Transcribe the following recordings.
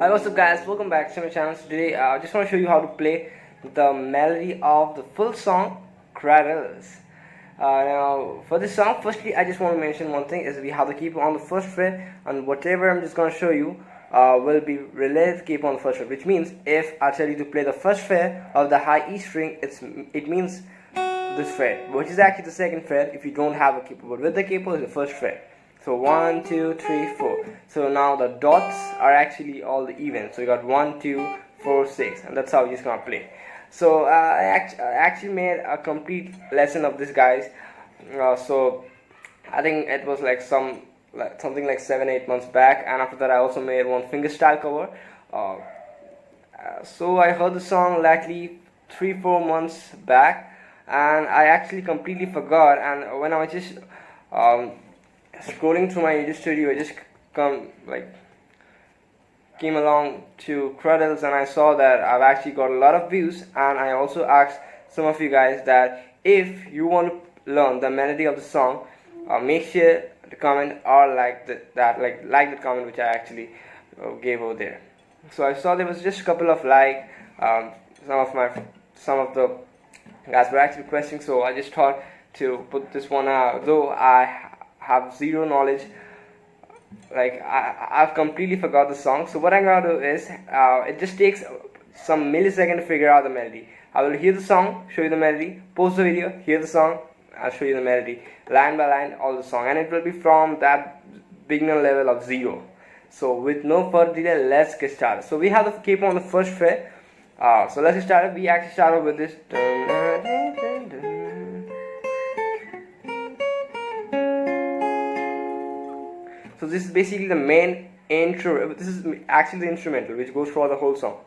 Hi, what's up guys, welcome back to my channel. So today I just want to show you how to play the melody of the full song Cradles. Now for this song, firstly I just want to mention one thing is we have to keep it on the first fret, and whatever I'm just going to show you will be related to keep on the first fret, which means if I tell you to play the first fret of the high E string, it means this fret, which is actually the second fret if you don't have a capo, but with the capo is the first fret. So 1, 2, 3, 4. So now the dots are actually all the even. So you got 1, 2, 4, 6, and that's how you're just gonna play. So I actually made a complete lesson of this, guys. So I think it was like something like 7-8 months back, and after that I also made one fingerstyle cover. So I heard the song likely 3-4 months back, and I actually completely forgot. And when I was just scrolling through my YouTube studio, I just came along to Cradles, and I saw that I've actually got a lot of views. And I also asked some of you guys that if you want to learn the melody of the song, make sure to comment or like the comment which I actually gave over there. So I saw there was just a couple of some of the guys were actually requesting, so I just thought to put this one out, though I have zero knowledge. I've completely forgot the song. So what I'm gonna do is it just takes some millisecond to figure out the melody. I will hear the song, show you the melody, pause the video, hear the song, I'll show you the melody line by line, all the song, and it will be from that beginner level of 0. So with no further delay, let's get started. So we have the capo on the first fret. So let's get started. We actually started with this. So this is basically the main intro. This is actually the instrumental which goes for the whole song.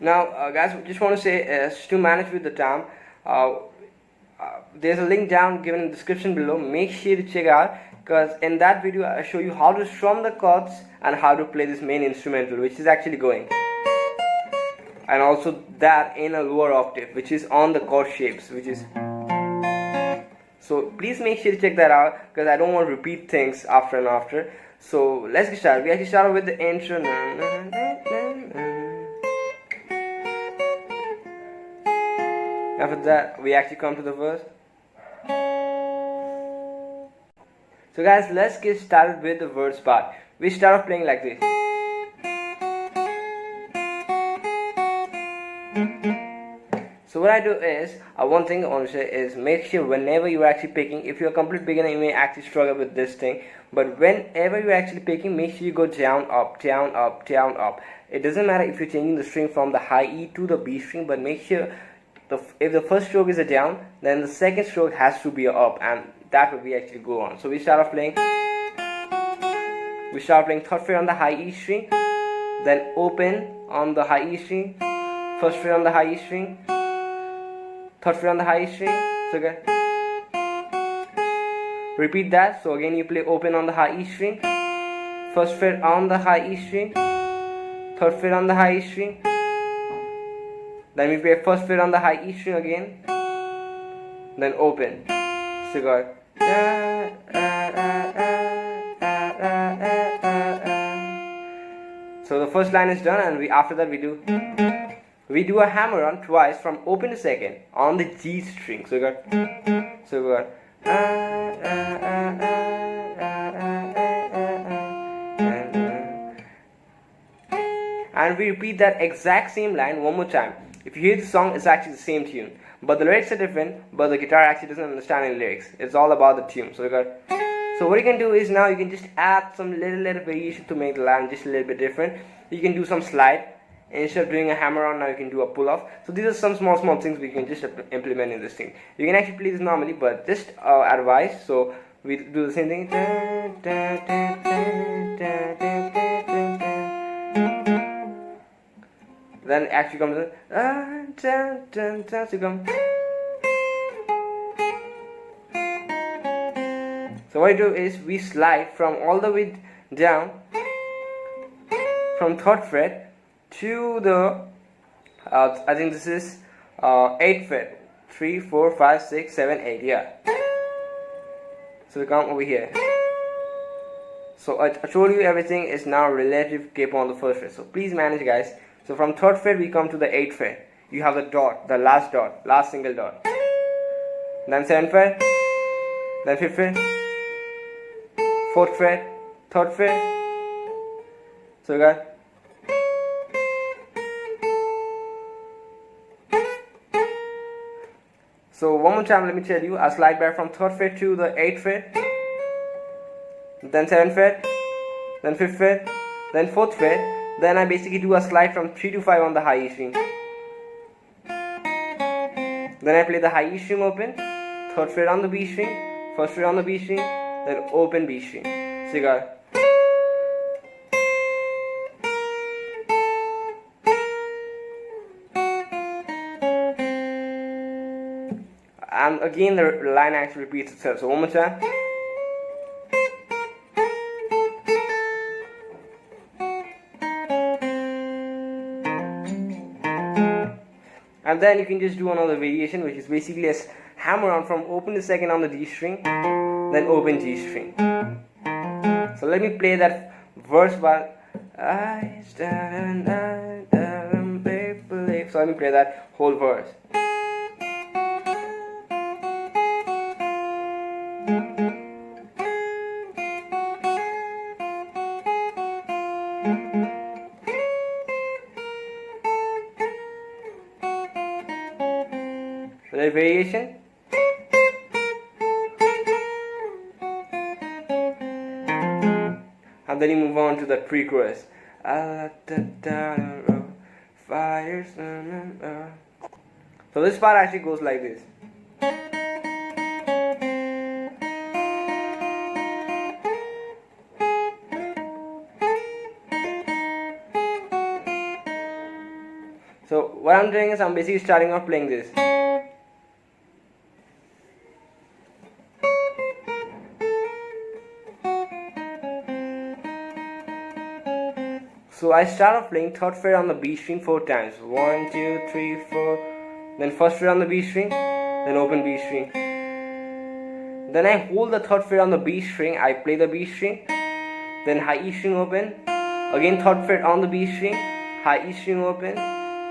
Now guys, I just want to say to manage with the time, there's a link down given in the description below. Make sure to check out, because in that video I show you how to strum the chords and how to play this main instrumental, which is actually going, and also that in a lower octave which is on the chord shapes, which is. So please make sure to check that out, because I don't want to repeat things after and after. So let's get started. We actually started with the intro. After that we actually come to the verse. So guys, let's get started with the verse part. We start off playing like this. So what I do is, one thing I want to say is, make sure whenever you're actually picking, if you're a complete beginner you may actually struggle with this thing, but whenever you're actually picking, make sure you go down, up, down, up, down, up. It doesn't matter if you're changing the string from the high E to the B string, but make sure if the first stroke is a down, then the second stroke has to be a up, and that will we actually go on. So we start off playing. We start playing third fret on the high E string, then open on the high E string, first fret on the high E string, third fret on the high E string. So again, repeat that. So again you play open on the high E string, first fret on the high E string, third fret on the high E string, then we play first fret on the high E string again, then open. So you got. So the first line is done, and after that we do a hammer on twice from open to second on the G string. So we got and we repeat that exact same line one more time. If you hear the song, it's actually the same tune, but the lyrics are different, but the guitar actually doesn't understand any lyrics. It's all about the tune. So what you can do is, now you can just add some little variation to make the line just a little bit different. You can do some slide. Instead of doing a hammer on, now you can do a pull off. So these are some small things we can just implement in this thing. You can actually play this normally, but just advice. So we do the same thing. Then actually comes the So what I do is, we slide from all the way down from third fret to the I think this is 8th fret. 3, 4, 5, 6, 7, 8. Yeah. So we come over here. So I told you everything is now relative capo on the first fret. So please manage, guys. So from third fret we come to the 8th fret. You have the dot, the last dot, last single dot. Then 7th fret, then 5th fret, 4th fret, 3rd fret. So you got. So one more time, let me tell you. I slide back from 3rd fret to the 8th fret, then 7th fret, then 5th fret, then 4th fret. Then I basically do a slide from 3 to 5 on the high E string. Then I play the high E string open, 3rd fret on the B string, 1st fret on the B string, then open B string. So you got. And again the line actually repeats itself. So one more time. And then you can just do another variation, which is basically a hammer on from open to second on the D string, then open G string. So let me play that verse while I stand and paper. So let me play that whole verse. So that variation. And then you move on to the pre-chorus. So this part actually goes like this. So what I'm doing is I'm basically starting off playing this. So I start off playing 3rd fret on the B string 4 times. 1, 2, 3, 4. Then 1st fret on the B string, then open B string. Then I hold the 3rd fret on the B string. I play the B string, then high E string open. Again 3rd fret on the B string, high E string open.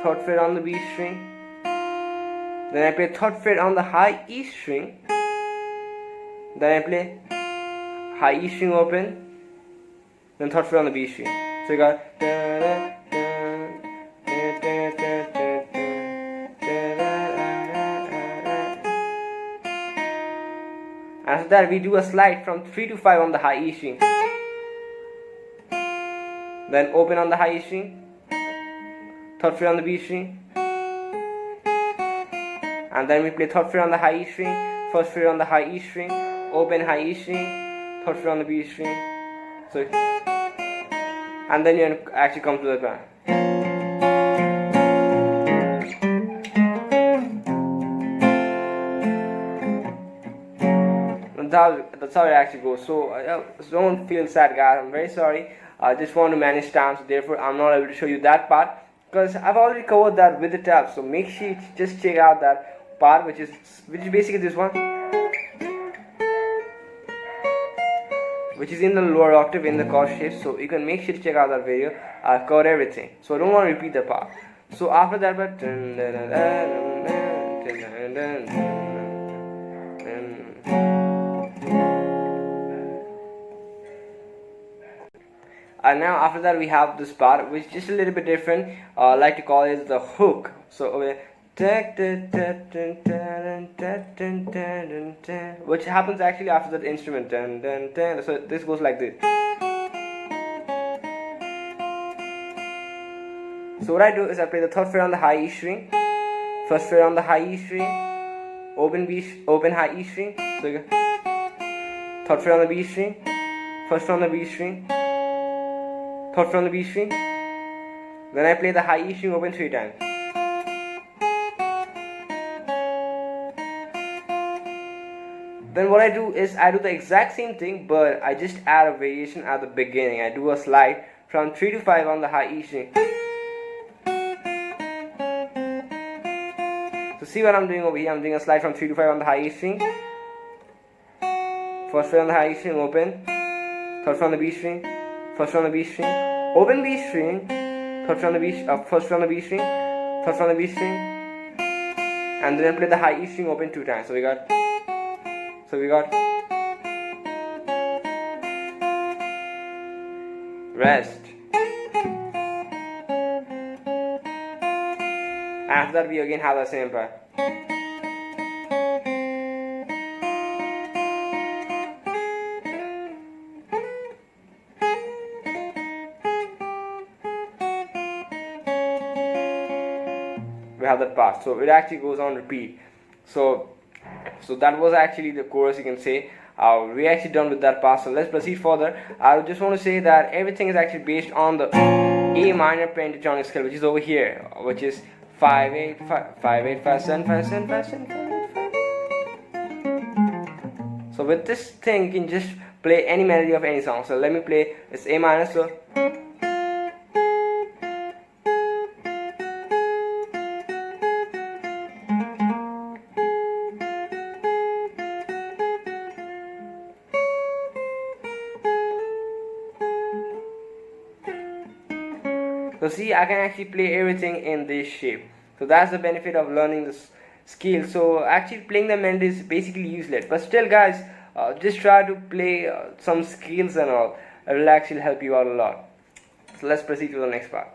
3rd fret on the B string. Then I play 3rd fret on the high E string. Then I play high E string open. Then 3rd fret on the B string. So you got. After that we do a slide from 3 to 5 on the high E string. Then open on the high E string. 3rd fret on the B string. And then we play 3rd fret on the high E string, 1st fret on the high E string, open high E string, 3rd fret on the B string. So and then you actually come to the band. That's how it actually goes. So don't feel sad, guys. I'm very sorry. I just want to manage time, so therefore I'm not able to show you that part because I've already covered that with the tabs. So make sure you just check out that part, which is basically this one, which is in the lower octave in the chord shape. So you can make sure to check out that video. I've covered everything, so I don't want to repeat the part. So after that, but and now after that we have this part, which is just a little bit different. I like to call it the hook. So which happens actually after that instrument. So this goes like this. So what I do is I play the 3rd fret on the high E string, 1st fret on the high E string, open high E string. So you go 3rd fret on the B string, 1st fret on the B string, 3rd fret on the B string. Then I play the high E string open 3 times. Then what I do is I do the exact same thing, but I just add a variation at the beginning. I do a slide from 3 to 5 on the high E string. So see what I'm doing over here. I'm doing a slide from 3 to 5 on the high E string. 1st fret on the high E string open, 3rd third fret on the B string, first fret on the B string, open B string, third fret on the B, first fret on the B string, third fret on the B string, and then play the high E string open 2 times. So we got rest. After that, we again have the same part. We have that part, so it actually goes on repeat. So that was actually the chorus, you can say. We actually done with that part, so let's proceed further. I just want to say that everything is actually based on the A minor pentatonic scale, which is over here, which is 5 8 5 5 8 5 7 5 7 5 7 5 8 5. So with this thing, you can just play any melody of any song. So let me play. It's A minor, so. So see, I can actually play everything in this shape. So that's the benefit of learning this skill. So actually playing the melody is basically useless. But still guys, just try to play some scales and all. It will actually help you out a lot. So let's proceed to the next part.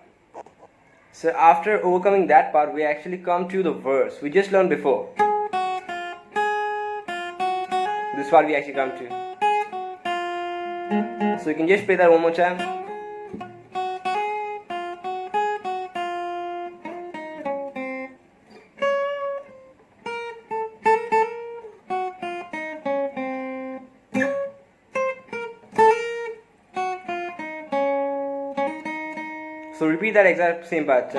So after overcoming that part, we actually come to the verse. We just learned before. This part we actually come to. So you can just play that one more time. So repeat that exact same part. So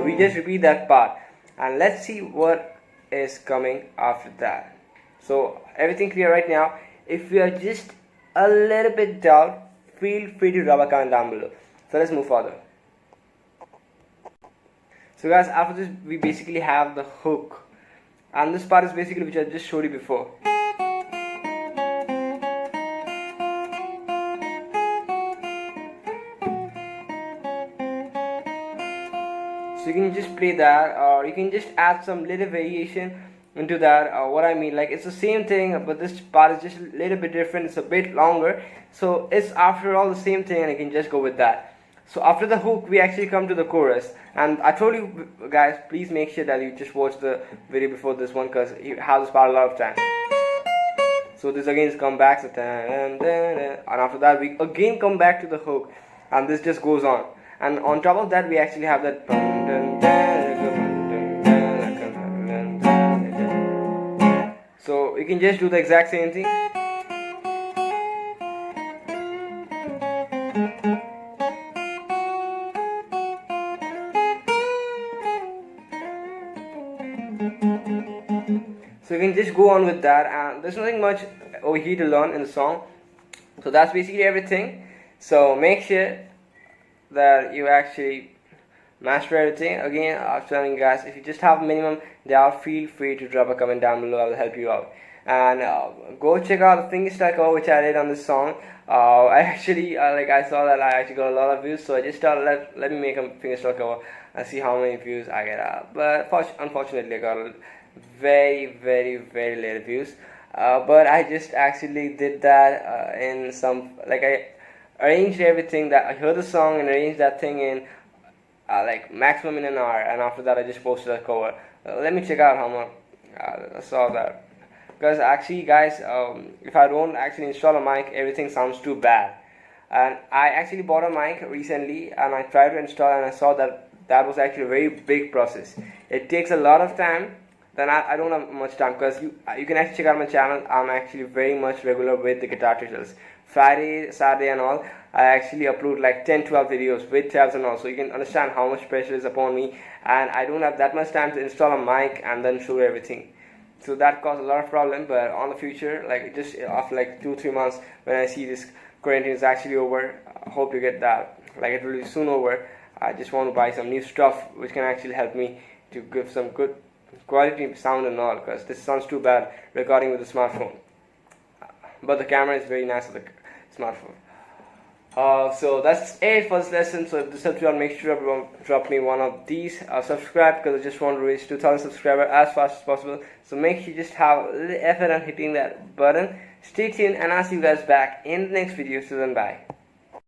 we just repeat that part, and let's see what is coming after that. So everything clear right now? If you are just a little bit doubt, feel free to drop a comment down below. So let's move further. So guys, after this we basically have the hook, and this part is basically which I just showed you before. So you can just play that, or you can just add some little variation into that. What I mean, like it's the same thing, but this part is just a little bit different. It's a bit longer, so it's after all the same thing, and you can just go with that. So after the hook, we actually come to the chorus, and I told you guys, please make sure that you just watch the video before this one, because you have this part a lot of time. So this again is come back, so and after that we again come back to the hook, and this just goes on. And on top of that, we actually have that. So you can just do the exact same thing. So you can just go on with that, and there's nothing much over here to learn in the song. So that's basically everything. So make sure that you actually master everything. Again, I'm telling you guys, if you just have minimum doubt, feel free to drop a comment down below. I will help you out. And go check out the fingerstyle cover which I did on this song. I actually I saw that I actually got a lot of views, so I just thought let me make a fingerstyle cover and see how many views I get out. But unfortunately, I got very little views. But I just actually did that in some, I arranged everything, that I heard the song and arranged that thing in maximum in an hour, and after that I just posted a cover. Let me check out how much I saw that. Because actually guys, if I don't actually install a mic, everything sounds too bad. And I actually bought a mic recently, and I tried to install, and I saw that was actually a very big process. It takes a lot of time. Then I don't have much time, because you can actually check out my channel. I'm actually very much regular with the guitar tutorials. Friday, Saturday and all, I actually upload like 10-12 videos with tabs and all, so you can understand how much pressure is upon me, and I don't have that much time to install a mic and then show everything. So that caused a lot of problem. But on the future, just after 2-3 months, when I see this quarantine is actually over. I hope you get that. Like, it will be soon over. I just want to buy some new stuff which can actually help me to give some good quality sound and all, because this sounds too bad recording with the smartphone. But the camera is very nice with the smartphone. So that's it for this lesson. So if this helps you out, make sure everyone drop me one of these. Subscribe, because I just want to reach 2,000 subscribers as fast as possible. So make sure you just have a little effort on hitting that button. Stay tuned, and I'll see you guys back in the next video. So then, bye.